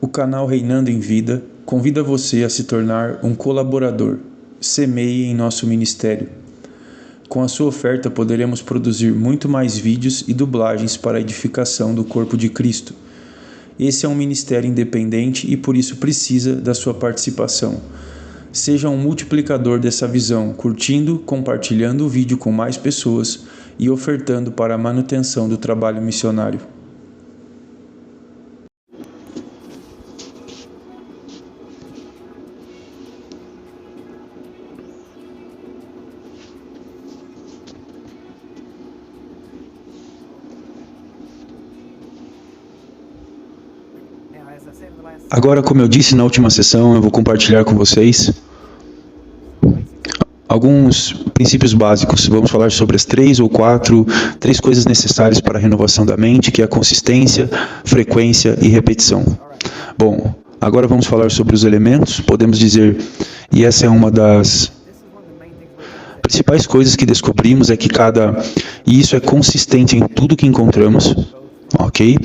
O canal Reinando em Vida convida você a se tornar um colaborador. Semeie em nosso ministério. Com a sua oferta poderemos produzir muito mais vídeos e dublagens para a edificação do corpo de Cristo. Esse é um ministério independente e por isso precisa da sua participação. Seja um multiplicador dessa visão, curtindo, compartilhando o vídeo com mais pessoas e ofertando para a manutenção do trabalho missionário. Agora, como eu disse na última sessão, eu vou compartilhar com vocês alguns princípios básicos. Vamos falar sobre as três coisas necessárias para a renovação da mente, que é a consistência, frequência e repetição. Bom, agora vamos falar sobre os elementos. Podemos dizer, e essa é uma das principais coisas que descobrimos, e isso é consistente em tudo que encontramos, ok?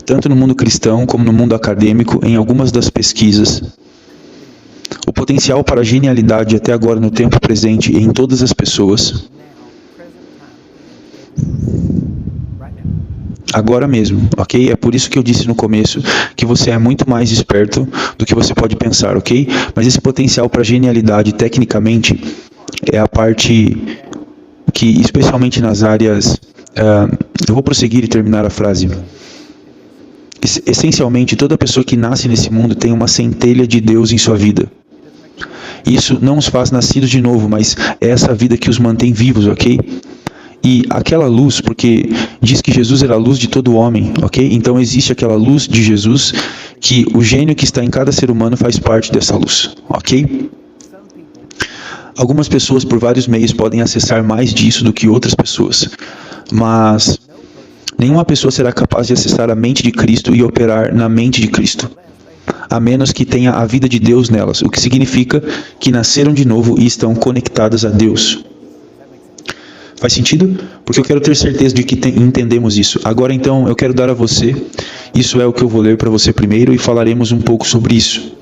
Tanto no mundo cristão como no mundo acadêmico, em algumas das pesquisas. O potencial para a genialidade até agora no tempo presente em todas as pessoas. Agora mesmo, ok? É por isso que eu disse no começo que você é muito mais esperto do que você pode pensar, ok? Mas esse potencial para genialidade, tecnicamente, é a parte que, especialmente nas áreas... eu vou prosseguir e terminar a frase. Essencialmente, toda pessoa que nasce nesse mundo tem uma centelha de Deus em sua vida. Isso não os faz nascidos de novo, mas é essa vida que os mantém vivos, ok? E aquela luz, porque diz que Jesus era a luz de todo homem, ok? Então existe aquela luz de Jesus, que o gênio que está em cada ser humano faz parte dessa luz, ok? Algumas pessoas, por vários meios, podem acessar mais disso do que outras pessoas, mas nenhuma pessoa será capaz de acessar a mente de Cristo e operar na mente de Cristo, a menos que tenha a vida de Deus nelas, o que significa que nasceram de novo e estão conectadas a Deus. Faz sentido? Porque eu quero ter certeza de que entendemos isso. Agora então eu quero dar a você, isso é o que eu vou ler para você primeiro e falaremos um pouco sobre isso.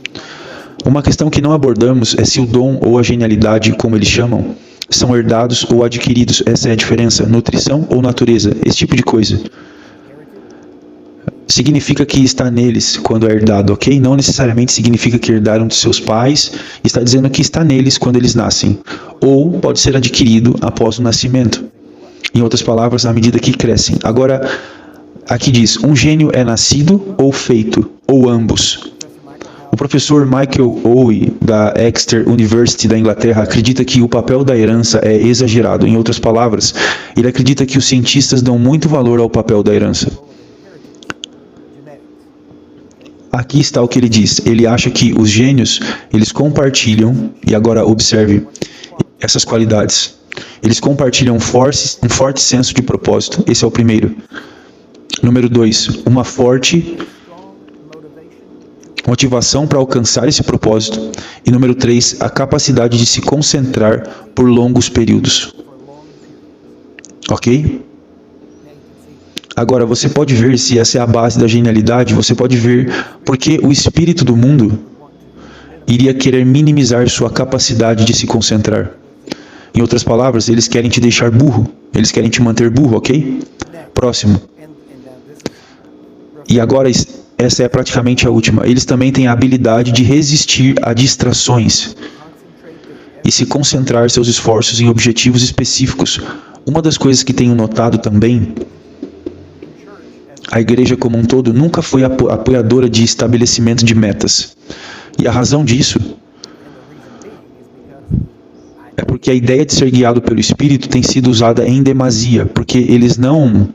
Uma questão que não abordamos é se o dom ou a genialidade, como eles chamam, são herdados ou adquiridos. Essa é a diferença. Nutrição ou natureza, esse tipo de coisa. Significa que está neles quando é herdado, ok? Não necessariamente significa que herdaram de seus pais. Está dizendo que está neles quando eles nascem. Ou pode ser adquirido após o nascimento. Em outras palavras, à medida que crescem. Agora, aqui diz, um gênio é nascido ou feito, ou ambos. O professor Michael Owen, da Exeter University da Inglaterra, acredita que o papel da herança é exagerado. Em outras palavras, ele acredita que os cientistas dão muito valor ao papel da herança. Aqui está o que ele diz. Ele acha que os gênios, eles compartilham, e agora observe essas qualidades. Eles compartilham um forte senso de propósito. Esse é o primeiro. Número 2, uma forte motivação para alcançar esse propósito. E número 3, a capacidade de se concentrar por longos períodos. Ok? Agora, você pode ver se essa é a base da genialidade, você pode ver porque o espírito do mundo iria querer minimizar sua capacidade de se concentrar. Em outras palavras, eles querem te deixar burro, eles querem te manter burro, ok? Próximo. E agora, essa é praticamente a última. Eles também têm a habilidade de resistir a distrações e se concentrar seus esforços em objetivos específicos. Uma das coisas que tenho notado também, a igreja como um todo nunca foi apoiadora de estabelecimento de metas. E a razão disso é porque a ideia de ser guiado pelo Espírito tem sido usada em demasia, porque eles não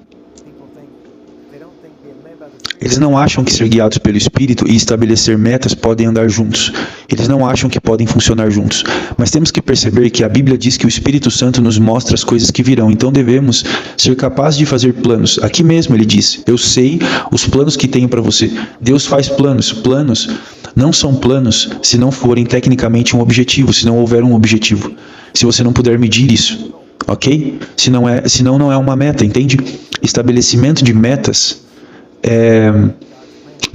acham que ser guiados pelo Espírito e estabelecer metas podem andar juntos. Eles não acham que podem funcionar juntos. Mas temos que perceber que a Bíblia diz que o Espírito Santo nos mostra as coisas que virão. Então devemos ser capazes de fazer planos. Aqui mesmo ele diz, eu sei os planos que tenho para você. Deus faz planos. Planos não são planos se não forem tecnicamente um objetivo, se não houver um objetivo. Se você não puder medir isso, ok? Senão não é uma meta, entende? Estabelecimento de metas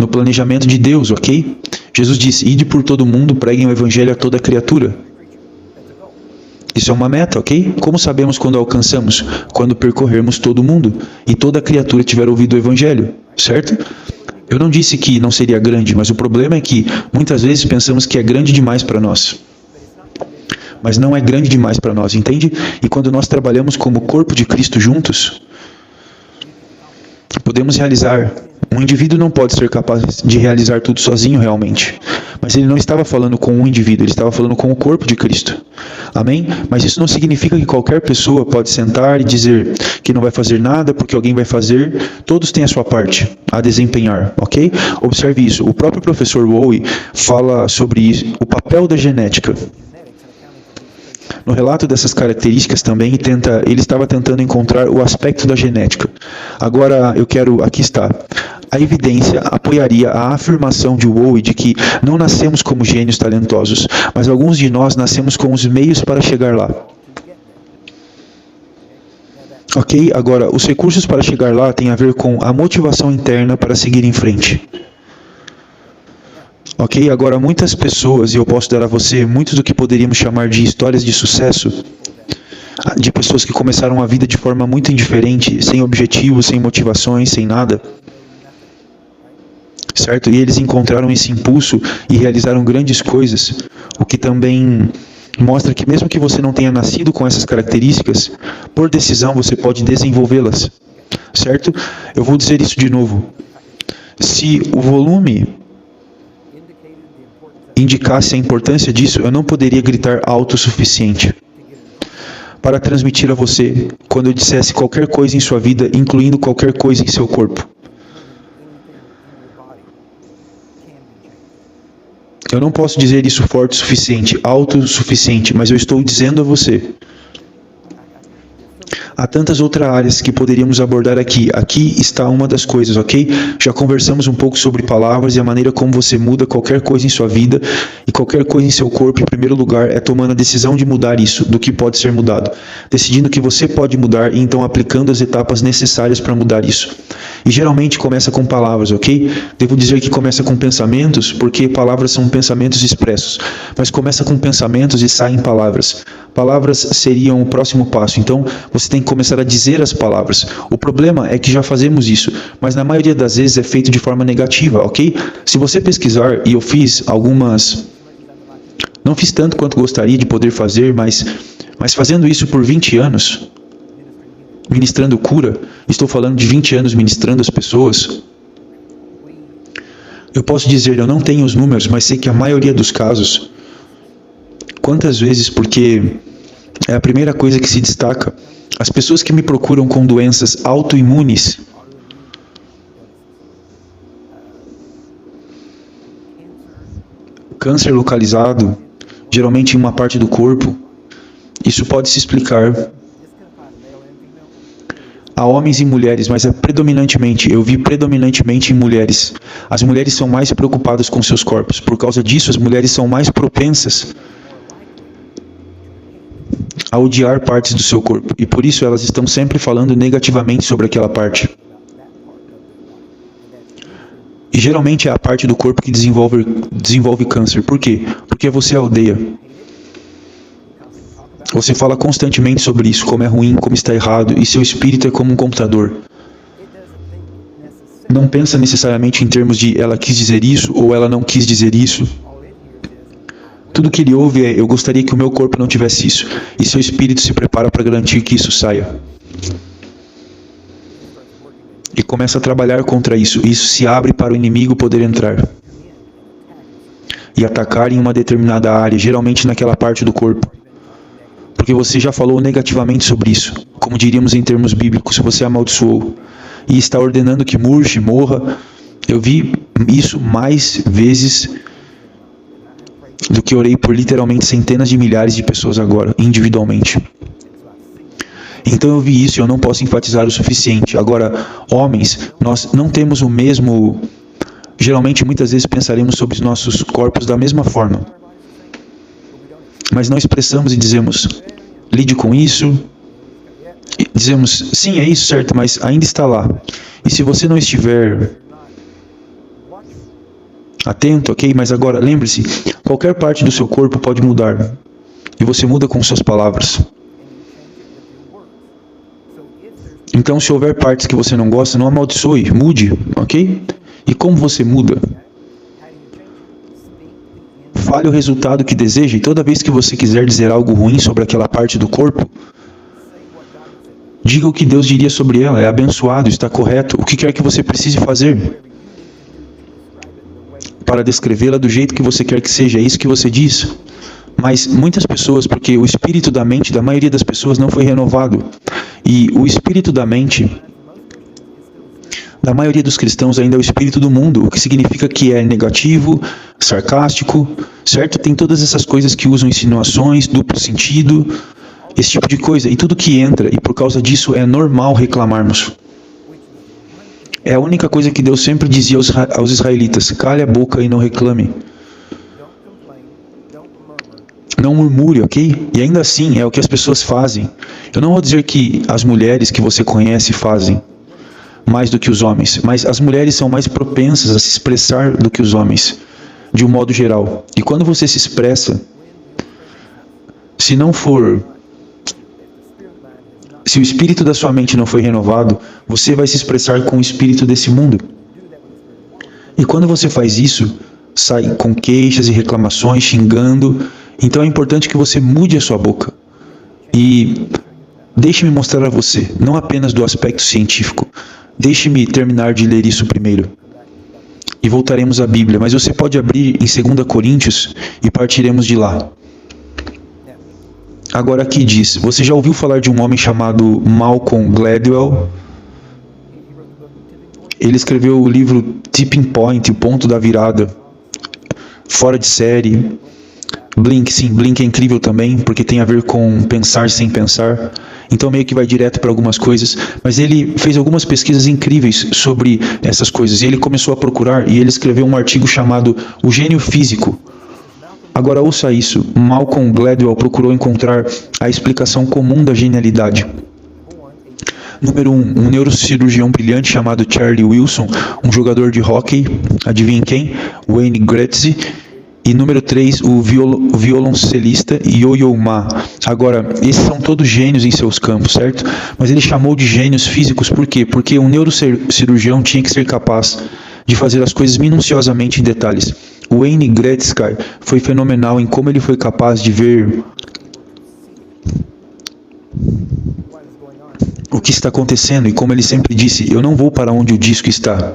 no planejamento de Deus, ok? Jesus disse, ide por todo mundo, preguem o evangelho a toda criatura. Isso é uma meta, ok? Como sabemos quando alcançamos? Quando percorrermos todo o mundo e toda criatura tiver ouvido o evangelho, certo? Eu não disse que não seria grande, mas o problema é que muitas vezes pensamos que é grande demais para nós. Mas não é grande demais para nós, entende? E quando nós trabalhamos como corpo de Cristo juntos, podemos realizar. Um indivíduo não pode ser capaz de realizar tudo sozinho realmente. Mas ele não estava falando com um indivíduo, ele estava falando com o corpo de Cristo. Amém? Mas isso não significa que qualquer pessoa pode sentar e dizer que não vai fazer nada porque alguém vai fazer. Todos têm a sua parte a desempenhar, ok? Observe isso. O próprio professor Wowie fala sobre isso, o papel da genética. No relato dessas características também, ele estava tentando encontrar o aspecto da genética. Agora, aqui está. A evidência apoiaria a afirmação de Wowie de que não nascemos como gênios talentosos, mas alguns de nós nascemos com os meios para chegar lá. Ok? Agora, os recursos para chegar lá têm a ver com a motivação interna para seguir em frente. Ok? Agora, muitas pessoas, e eu posso dar a você muitos do que poderíamos chamar de histórias de sucesso, de pessoas que começaram a vida de forma muito indiferente, sem objetivos, sem motivações, sem nada. Certo? E eles encontraram esse impulso e realizaram grandes coisas, o que também mostra que mesmo que você não tenha nascido com essas características, por decisão você pode desenvolvê-las. Certo? Eu vou dizer isso de novo. Se o volume indicasse a importância disso, eu não poderia gritar alto o suficiente para transmitir a você quando eu dissesse qualquer coisa em sua vida, incluindo qualquer coisa em seu corpo. Eu não posso dizer isso forte o suficiente, alto o suficiente, mas eu estou dizendo a você. Há tantas outras áreas que poderíamos abordar aqui. Aqui está uma das coisas, ok? Já conversamos um pouco sobre palavras e a maneira como você muda qualquer coisa em sua vida e qualquer coisa em seu corpo, em primeiro lugar, é tomando a decisão de mudar isso, do que pode ser mudado. Decidindo que você pode mudar e então aplicando as etapas necessárias para mudar isso. E geralmente começa com palavras, ok? Devo dizer que começa com pensamentos, porque palavras são pensamentos expressos. Mas começa com pensamentos e sai em palavras. Palavras seriam o próximo passo. Então, você tem que começar a dizer as palavras. O problema é que já fazemos isso, mas na maioria das vezes é feito de forma negativa, ok? Se você pesquisar, e eu fiz algumas... Não fiz tanto quanto gostaria de poder fazer, mas fazendo isso por 20 anos... ministrando cura, estou falando de 20 anos ministrando as pessoas. Eu posso dizer, eu não tenho os números, mas sei que a maioria dos casos, quantas vezes, porque é a primeira coisa que se destaca, as pessoas que me procuram com doenças autoimunes, câncer localizado, geralmente em uma parte do corpo, isso pode se explicar a homens e mulheres, mas eu vi predominantemente em mulheres. As mulheres são mais preocupadas com seus corpos. Por causa disso, as mulheres são mais propensas a odiar partes do seu corpo. E por isso elas estão sempre falando negativamente sobre aquela parte. E geralmente é a parte do corpo que desenvolve câncer. Por quê? Porque você a odeia. Você fala constantemente sobre isso, como é ruim, como está errado, e seu espírito é como um computador. Não pensa necessariamente em termos de ela quis dizer isso ou ela não quis dizer isso. Tudo que ele ouve é, eu gostaria que o meu corpo não tivesse isso. E seu espírito se prepara para garantir que isso saia. E começa a trabalhar contra isso. Isso se abre para o inimigo poder entrar e atacar em uma determinada área, geralmente naquela parte do corpo. Porque você já falou negativamente sobre isso, como diríamos em termos bíblicos, você amaldiçoou e está ordenando que murche, morra. Eu vi isso mais vezes do que orei por literalmente centenas de milhares de pessoas agora, individualmente. Então eu vi isso e eu não posso enfatizar o suficiente. Agora, homens, nós não temos o mesmo... Geralmente, muitas vezes pensaremos sobre os nossos corpos da mesma forma. Mas não expressamos e dizemos, lide com isso. E dizemos, sim, é isso, certo, mas ainda está lá. E se você não estiver atento, ok? Mas agora, lembre-se, qualquer parte do seu corpo pode mudar. E você muda com suas palavras. Então, se houver partes que você não gosta, não amaldiçoe, mude, ok? E como você muda? Fale o resultado que deseja, e toda vez que você quiser dizer algo ruim sobre aquela parte do corpo, diga o que Deus diria sobre ela, é abençoado, está correto, o que quer que você precise fazer para descrevê-la do jeito que você quer que seja, é isso que você diz. Mas muitas pessoas, porque o espírito da mente da maioria das pessoas não foi renovado, e o espírito da mente da maioria dos cristãos ainda é o espírito do mundo, o que significa que é negativo, sarcástico, certo? Tem todas essas coisas que usam insinuações, duplo sentido, esse tipo de coisa, e tudo que entra, e por causa disso é normal reclamarmos. É a única coisa que Deus sempre dizia aos israelitas: cale a boca e não reclame. Não murmure, ok? E ainda assim é o que as pessoas fazem. Eu não vou dizer que as mulheres que você conhece fazem mais do que os homens, mas as mulheres são mais propensas a se expressar do que os homens, de um modo geral. E quando você se expressa, se o espírito da sua mente não foi renovado, você vai se expressar com o espírito desse mundo. E quando você faz isso, sai com queixas e reclamações, xingando. Então é importante que você mude a sua boca. E deixe-me mostrar a você, não apenas do aspecto científico. Deixe-me terminar de ler isso primeiro. E voltaremos à Bíblia, mas você pode abrir em 2 Coríntios e partiremos de lá. Agora aqui diz, você já ouviu falar de um homem chamado Malcolm Gladwell? Ele escreveu o livro Tipping Point, o ponto da virada, fora de série. Blink, sim, Blink é incrível também, porque tem a ver com pensar sem pensar. Então meio que vai direto para algumas coisas, mas ele fez algumas pesquisas incríveis sobre essas coisas, e ele começou a procurar, e ele escreveu um artigo chamado O Gênio Físico. Agora ouça isso, Malcolm Gladwell procurou encontrar a explicação comum da genialidade. Número 1, um neurocirurgião brilhante chamado Charlie Wilson, um jogador de hóquei, adivinhem quem? Wayne Gretzky. E número 3, o violoncelista Yo-Yo Ma. Agora, esses são todos gênios em seus campos, certo? Mas ele chamou de gênios físicos, por quê? Porque um neurocirurgião tinha que ser capaz de fazer as coisas minuciosamente em detalhes. O Wayne Gretzky foi fenomenal em como ele foi capaz de ver o que está acontecendo, e como ele sempre disse, eu não vou para onde o disco está.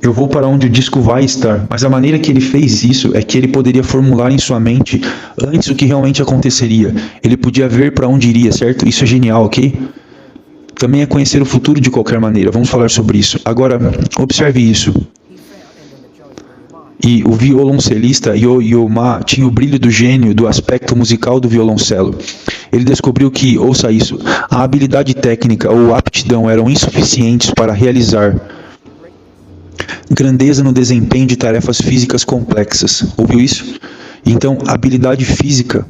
Eu vou para onde o disco vai estar, mas a maneira que ele fez isso é que ele poderia formular em sua mente antes o que realmente aconteceria. Ele podia ver para onde iria, certo? Isso é genial, ok? Também é conhecer o futuro de qualquer maneira. Vamos falar sobre isso. Agora, observe isso. E o violoncelista Yo-Yo Ma tinha o brilho do gênio do aspecto musical do violoncelo. Ele descobriu que, ouça isso, a habilidade técnica ou aptidão eram insuficientes para realizar grandeza no desempenho de tarefas físicas complexas. Ouviu isso? Então, habilidade física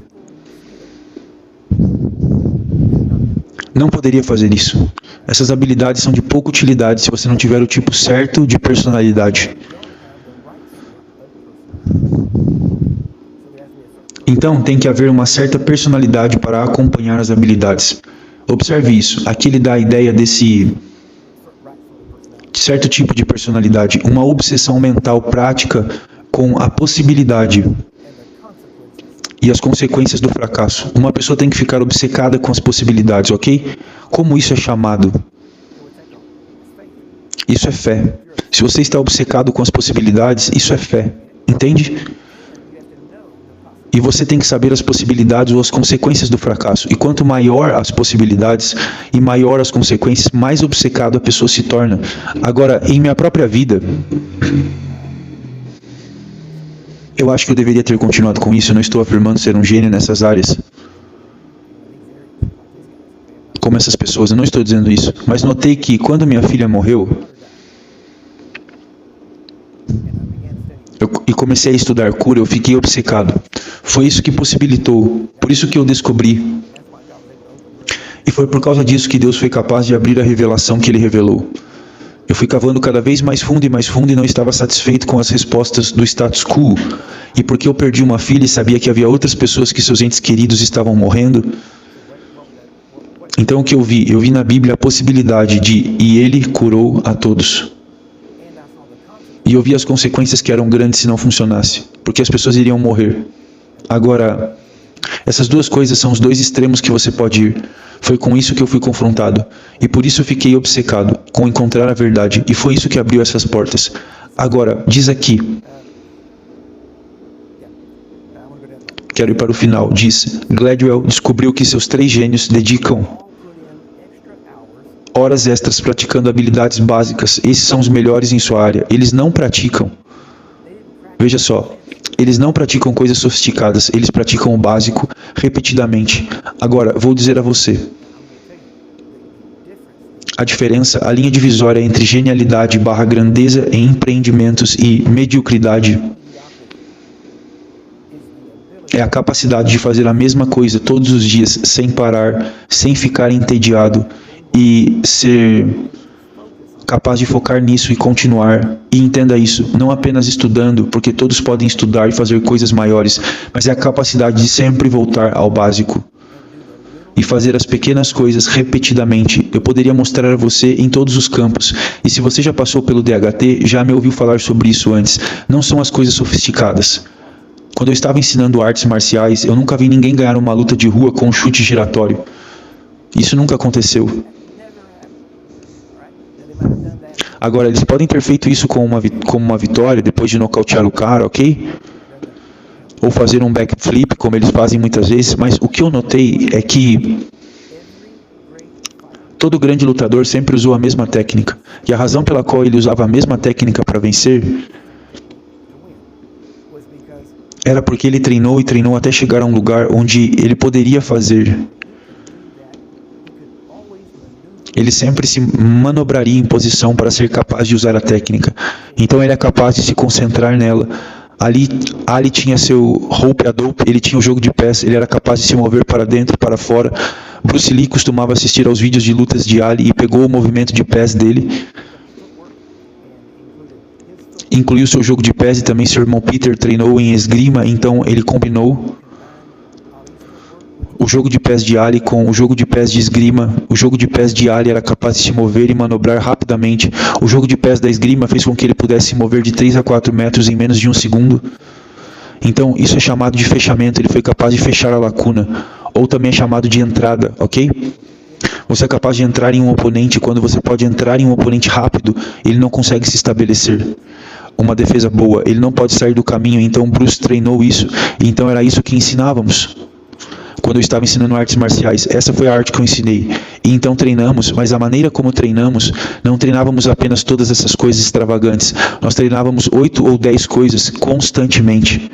não poderia fazer isso. Essas habilidades são de pouca utilidade se você não tiver o tipo certo de personalidade. Então, tem que haver uma certa personalidade para acompanhar as habilidades. Observe isso. Aqui ele dá a ideia desse certo tipo de personalidade, uma obsessão mental prática com a possibilidade e as consequências do fracasso. Uma pessoa tem que ficar obcecada com as possibilidades, ok? Como isso é chamado? Isso é fé. Se você está obcecado com as possibilidades, isso é fé. Entende? E você tem que saber as possibilidades ou as consequências do fracasso. E quanto maior as possibilidades e maior as consequências, mais obcecado a pessoa se torna. Agora, em minha própria vida, eu acho que eu deveria ter continuado com isso. Eu não estou afirmando ser um gênio nessas áreas, como essas pessoas. Eu não estou dizendo isso. Mas notei que quando minha filha morreu, e comecei a estudar cura, eu fiquei obcecado. Foi isso que possibilitou, por isso que eu descobri. E foi por causa disso que Deus foi capaz de abrir a revelação que Ele revelou. Eu fui cavando cada vez mais fundo e não estava satisfeito com as respostas do status quo. E porque eu perdi uma filha e sabia que havia outras pessoas que seus entes queridos estavam morrendo, então o que eu vi? Eu vi na Bíblia a possibilidade de "e ele curou a todos". E eu vi as consequências que eram grandes se não funcionasse, porque as pessoas iriam morrer. Agora, essas duas coisas são os dois extremos que você pode ir. Foi com isso que eu fui confrontado, e por isso eu fiquei obcecado com encontrar a verdade, e foi isso que abriu essas portas. Agora, diz aqui, quero ir para o final, diz: Gladwell descobriu que seus 3 gênios dedicam horas extras praticando habilidades básicas. Esses são os melhores em sua área. Eles não praticam, veja só, eles não praticam coisas sofisticadas, eles praticam o básico repetidamente. Agora, vou dizer a você, a diferença, a linha divisória entre genialidade / grandeza em empreendimentos e mediocridade é a capacidade de fazer a mesma coisa todos os dias, sem parar, sem ficar entediado, e ser capaz de focar nisso e continuar. E entenda isso, não apenas estudando, porque todos podem estudar e fazer coisas maiores, mas é a capacidade de sempre voltar ao básico e fazer as pequenas coisas repetidamente. Eu poderia mostrar a você em todos os campos, e se você já passou pelo DHT, já me ouviu falar sobre isso antes. Não são as coisas sofisticadas. Quando eu estava ensinando artes marciais, eu nunca vi ninguém ganhar uma luta de rua com um chute giratório. Isso nunca aconteceu. Agora, eles podem ter feito isso como uma vitória, depois de nocautear o cara, ok? Ou fazer um backflip, como eles fazem muitas vezes, mas o que eu notei é que todo grande lutador sempre usou a mesma técnica. E a razão pela qual ele usava a mesma técnica para vencer era porque ele treinou e treinou até chegar a um lugar onde ele poderia fazer. Ele sempre se manobraria em posição para ser capaz de usar a técnica. Então ele é capaz de se concentrar nela. Ali tinha seu rope-a-dope, ele tinha o jogo de pés, ele era capaz de se mover para dentro e para fora. Bruce Lee costumava assistir aos vídeos de lutas de Ali e pegou o movimento de pés dele, incluiu seu jogo de pés, e também seu irmão Peter treinou em esgrima, então ele combinou o jogo de pés de Ali com o jogo de pés de esgrima. O jogo de pés de Ali era capaz de se mover e manobrar rapidamente. O jogo de pés da esgrima fez com que ele pudesse se mover de 3 a 4 metros em menos de 1 segundo. Então, isso é chamado de fechamento. Ele foi capaz de fechar a lacuna. Ou também é chamado de entrada, ok? Você é capaz de entrar em um oponente. Quando você pode entrar em um oponente rápido, ele não consegue se estabelecer. Uma defesa boa, ele não pode sair do caminho. Então, Bruce treinou isso. Então, era isso que ensinávamos quando eu estava ensinando artes marciais. Essa foi a arte que eu ensinei. E então treinamos, mas a maneira como treinamos, não treinávamos apenas todas essas coisas extravagantes. Nós treinávamos 8 ou 10 coisas constantemente.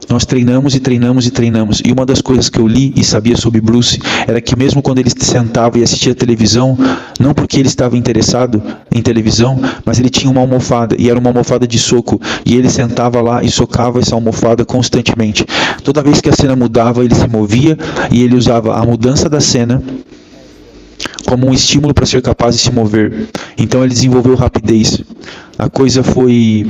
Nós treinamos e treinamos e treinamos. E uma das coisas que eu li e sabia sobre Bruce era que mesmo quando ele sentava e assistia televisão, não porque ele estava interessado em televisão, mas ele tinha uma almofada, e era uma almofada de soco, e ele sentava lá e socava essa almofada constantemente. Toda vez que a cena mudava, ele se movia, e ele usava a mudança da cena como um estímulo para ser capaz de se mover. Então ele desenvolveu rapidez. A coisa foi...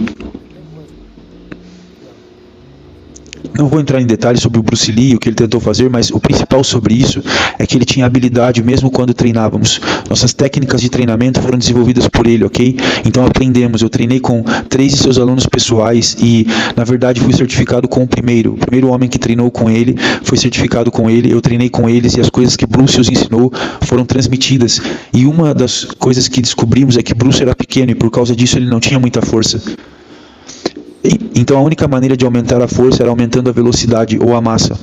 Não vou entrar em detalhes sobre o Bruce Lee e o que ele tentou fazer, mas o principal sobre isso é que ele tinha habilidade mesmo quando treinávamos. Nossas técnicas de treinamento foram desenvolvidas por ele, ok? Então aprendemos. Eu treinei com 3 de seus alunos pessoais e, na verdade, fui certificado com o primeiro. O primeiro homem que treinou com ele foi certificado com ele. Eu treinei com eles e as coisas que Bruce os ensinou foram transmitidas. E uma das coisas que descobrimos é que Bruce era pequeno e, por causa disso, ele não tinha muita força. Então a única maneira de aumentar a força era aumentando a velocidade ou a massa.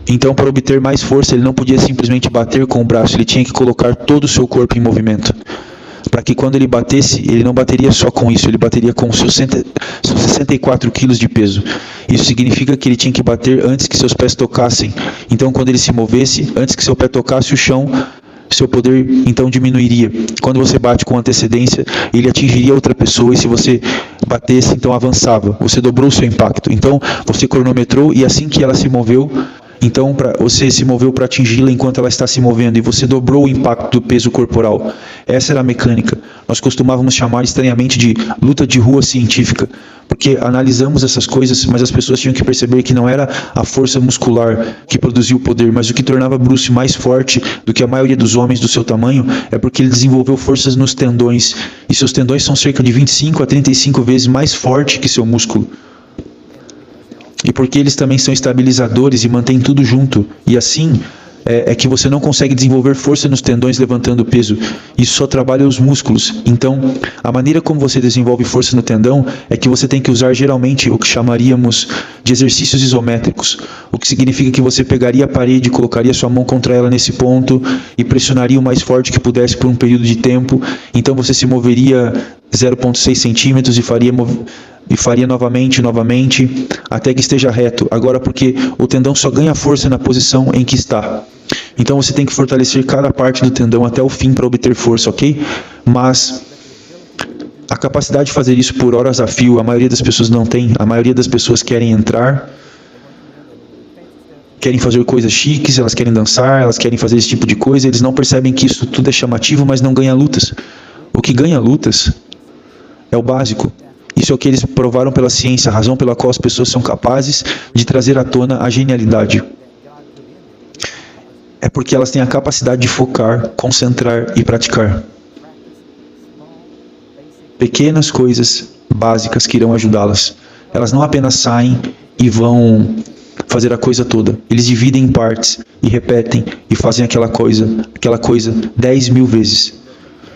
Então, para obter mais força, ele não podia simplesmente bater com o braço, ele tinha que colocar todo o seu corpo em movimento. Para que quando ele batesse, ele não bateria só com isso, ele bateria com seus 64 quilos de peso. Isso significa que ele tinha que bater antes que seus pés tocassem. Então, quando ele se movesse, antes que seu pé tocasse o chão, seu poder então diminuiria. Quando você bate com antecedência, ele atingiria outra pessoa, e se você batesse, então avançava. Você dobrou o seu impacto. Então, você cronometrou, e assim que ela se moveu, Então, você se moveu para atingi-la enquanto ela está se movendo e você dobrou o impacto do peso corporal. Essa era a mecânica. Nós costumávamos chamar estranhamente de luta de rua científica, porque analisamos essas coisas, mas as pessoas tinham que perceber que não era a força muscular que produzia o poder, mas o que tornava Bruce mais forte do que a maioria dos homens do seu tamanho é porque ele desenvolveu forças nos tendões, e seus tendões são cerca de 25 a 35 vezes mais fortes que seu músculo. E porque eles também são estabilizadores e mantêm tudo junto. E assim é que você não consegue desenvolver força nos tendões levantando peso. Isso só trabalha os músculos. Então, a maneira como você desenvolve força no tendão é que você tem que usar geralmente o que chamaríamos de exercícios isométricos. O que significa que você pegaria a parede, colocaria sua mão contra ela nesse ponto e pressionaria o mais forte que pudesse por um período de tempo. Então você se moveria 0,6 centímetros e faria novamente, até que esteja reto. Agora, porque o tendão só ganha força na posição em que está. Então você tem que fortalecer cada parte do tendão até o fim para obter força, ok? Mas a capacidade de fazer isso por horas a fio, a maioria das pessoas não tem. A maioria das pessoas querem entrar, querem fazer coisas chiques, elas querem dançar, elas querem fazer esse tipo de coisa. Eles não percebem que isso tudo é chamativo, mas não ganha lutas. O que ganha lutas é o básico. Isso é o que eles provaram pela ciência, a razão pela qual as pessoas são capazes de trazer à tona a genialidade. É porque elas têm a capacidade de focar, concentrar e praticar. Pequenas coisas básicas que irão ajudá-las. Elas não apenas saem e vão fazer a coisa toda. Eles dividem em partes e repetem e fazem aquela coisa 10.000 vezes.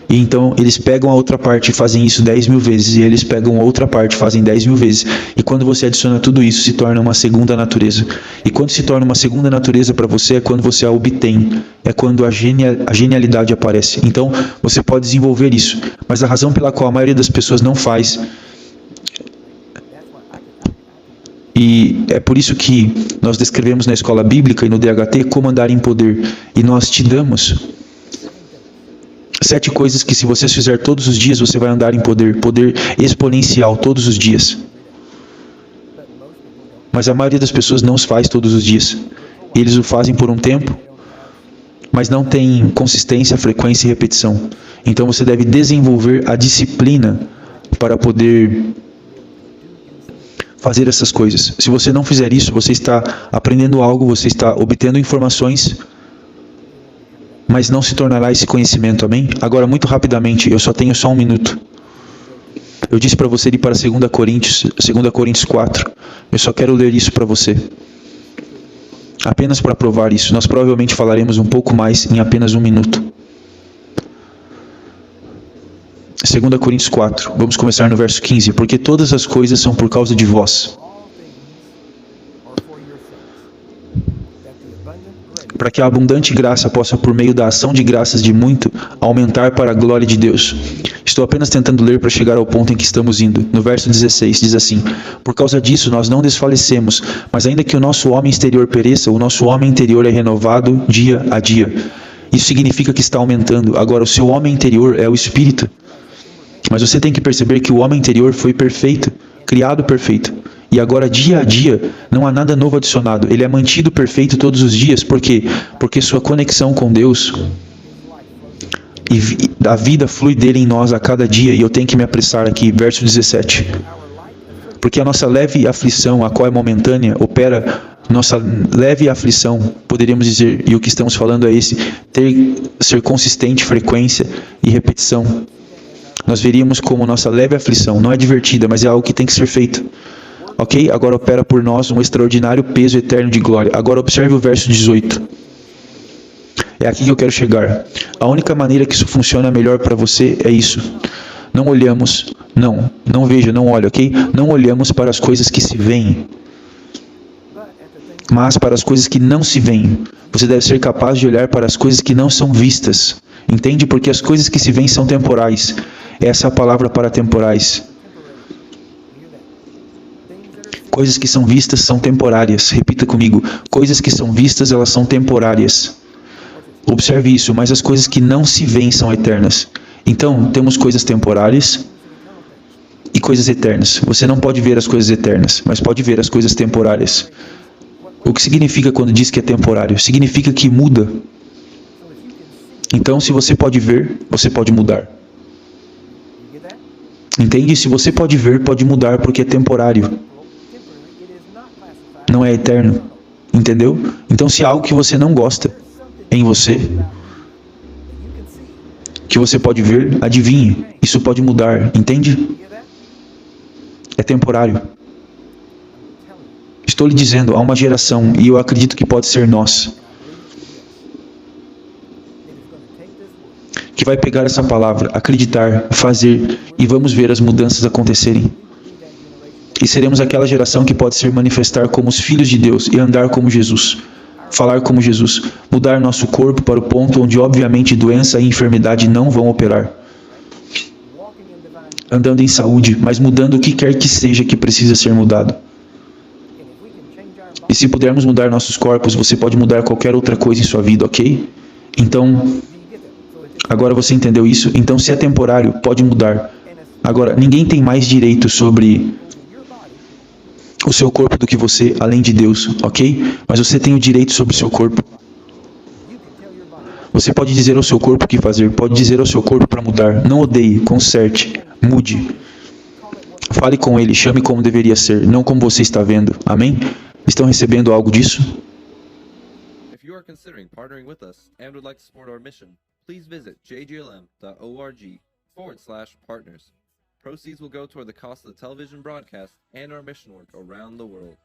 E então eles pegam a outra parte e fazem isso 10.000 vezes, e eles pegam a outra parte e fazem 10.000 vezes. E quando você adiciona tudo isso, se torna uma segunda natureza. E quando se torna uma segunda natureza para você, é quando você a obtém, é quando a genialidade aparece. Então você pode desenvolver isso, mas a razão pela qual a maioria das pessoas não faz, e é por isso que nós descrevemos na escola bíblica e no DHT como andar em poder, e nós te damos 7 coisas que, se você fizer todos os dias, você vai andar em poder exponencial todos os dias. Mas a maioria das pessoas não os faz todos os dias. Eles o fazem por um tempo, mas não tem consistência, frequência e repetição. Então você deve desenvolver a disciplina para poder fazer essas coisas. Se você não fizer isso, você está aprendendo algo, você está obtendo informações, mas não se tornará esse conhecimento, amém? Agora, muito rapidamente, eu tenho só 1 minuto. Eu disse para você ir para 2 Coríntios 4. Eu só quero ler isso para você. Apenas para provar isso. Nós provavelmente falaremos um pouco mais em apenas 1 minuto. 2 Coríntios 4. Vamos começar no verso 15. Porque todas as coisas são por causa de vós, para que a abundante graça possa, por meio da ação de graças de muito, aumentar para a glória de Deus. Estou apenas tentando ler para chegar ao ponto em que estamos indo. No verso 16 diz assim: por causa disso nós não desfalecemos, mas ainda que o nosso homem exterior pereça, o nosso homem interior é renovado dia a dia. Isso significa que está aumentando. Agora, o seu homem interior é o Espírito. Mas você tem que perceber que o homem interior foi perfeito, criado perfeito. E agora, dia a dia, não há nada novo adicionado. Ele é mantido perfeito todos os dias. Por quê? Porque sua conexão com Deus e a vida flui dele em nós a cada dia. E eu tenho que me apressar aqui, verso 17. Porque a nossa leve aflição, a qual é momentânea, nossa leve aflição, poderíamos dizer, e o que estamos falando é ser consistente, frequência e repetição. Nós veríamos como nossa leve aflição não é divertida, mas é algo que tem que ser feito. Ok? Agora opera por nós um extraordinário peso eterno de glória. Agora observe o verso 18. É aqui que eu quero chegar. A única maneira que isso funciona melhor para você é isso. Não olhamos, não veja, não olhe, ok? Não olhamos para as coisas que se veem, mas para as coisas que não se veem. Você deve ser capaz de olhar para as coisas que não são vistas. Entende? Porque as coisas que se veem são temporais. Essa é a palavra para temporais. Coisas que são vistas são temporárias. Repita comigo. Coisas que são vistas, elas são temporárias. Observe isso, mas as coisas que não se veem são eternas. Então, temos coisas temporárias e coisas eternas. Você não pode ver as coisas eternas, mas pode ver as coisas temporárias. O que significa quando diz que é temporário? Significa que muda. Então, se você pode ver, você pode mudar. Entende? Se você pode ver, pode mudar porque é temporário. Não é eterno. Entendeu? Então, se há algo que você não gosta em você, que você pode ver, adivinhe. Isso pode mudar. Entende? É temporário. Estou lhe dizendo, há uma geração, e eu acredito que pode ser nós, que vai pegar essa palavra, acreditar, fazer, e vamos ver as mudanças acontecerem. E seremos aquela geração que pode se manifestar como os filhos de Deus e andar como Jesus, falar como Jesus, mudar nosso corpo para o ponto onde obviamente doença e enfermidade não vão operar. Andando em saúde, mas mudando o que quer que seja que precisa ser mudado. E se pudermos mudar nossos corpos, você pode mudar qualquer outra coisa em sua vida, ok? Então, agora você entendeu isso? Então, se é temporário, pode mudar. Agora, ninguém tem mais direito sobre o seu corpo do que você, além de Deus, ok? Mas você tem o direito sobre o seu corpo. Você pode dizer ao seu corpo o que fazer, pode dizer ao seu corpo para mudar. Não odeie, conserte, mude. Fale com ele, chame como deveria ser, não como você está vendo. Amém? Estão recebendo algo disso? If you are considering partnering with us and would like to support our mission, please visit jglm.org/partners. Proceeds will go toward the cost of the television broadcast and our mission work around the world.